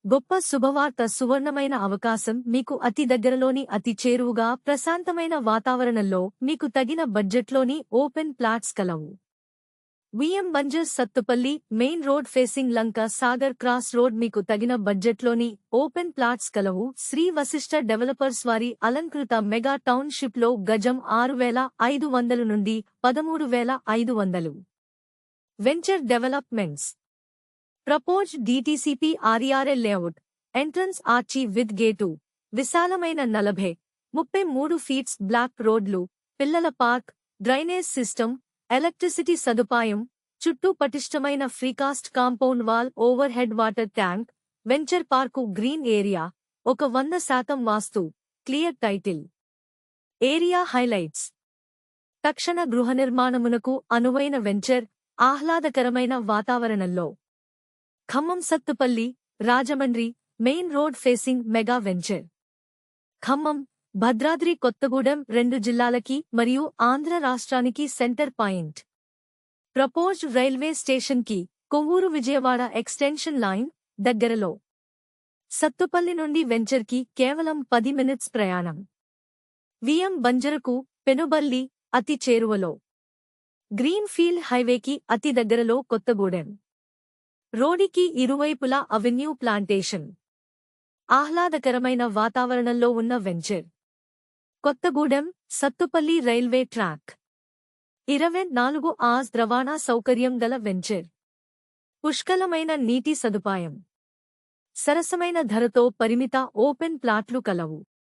గొప్ప శుభవార్త సువర్ణమైన అవకాశం మీకు అతి దగ్గరలోని అతి చేరువుగా ప్రశాంతమైన వాతావరణంలో మీకు తగిన బడ్జెట్లోని ఓపెన్ ప్లాట్స్ కలవు. విఎం బంజర్స్ Sathupalli main road facing Lanka Sagar cross road మీకు తగిన బడ్జెట్లోని ఓపెన్ ప్లాట్స్ కలవు. శ్రీ వశిష్ఠ డెవలపర్స్ వారి అలంకృత మెగా టౌన్షిప్లో గజం 6,500 నుండి 13,500. Venture developments proposed DTCP RERL layout entrance arch with gate విశాలమైన 40-33 ఫీట్స్ బ్లాక్ రోడ్లు, పిల్లల పార్క్, డ్రైనేజ్ సిస్టమ్, ఎలక్ట్రిసిటీ సదుపాయం, చుట్టూ పటిష్టమైన precast compound wall, overhead water tank, venture park green area, 100% vastu, clear title. Area highlights. తక్షణ గృహ నిర్మాణమునకు అనువైన వెంచర్, ఆహ్లాదకరమైన వాతావరణంలో. Khammam Sathupalli, Rajahmundry, main road facing mega venture. Khammam, Bhadradri Kothagudem 2 జిల్లాలకి మరియు ఆంధ్ర రాష్ట్రానికి సెంటర్ పాయింట్. ప్రపోజ్డ్ రైల్వే స్టేషన్కి, కొవ్వూరు విజయవాడ ఎక్స్టెన్షన్ లైన్ దగ్గరలో. సత్తుపల్లి నుండి వెంచర్కి కేవలం 10 మినిట్స్ ప్రయాణం. విఎం బంజరకు, పెనుబల్లి, అతి చేరువలో. గ్రీన్ ఫీల్డ్ హైవేకి అతి దగ్గరలో కొత్తగూడెం. రోడ్డుకి ఇరువైపులా అవెన్యూ ప్లాంటేషన్. ఆహ్లాదకరమైన వాతావరణంలో ఉన్న venture. Kothagudem, Sathupalli railway track. 24 hours రవాణా సౌకర్యం గల వెంచర్. పుష్కలమైన నీటి సదుపాయం. సరసమైన ధరతో పరిమిత ఓపెన్ ప్లాట్లు కలవు.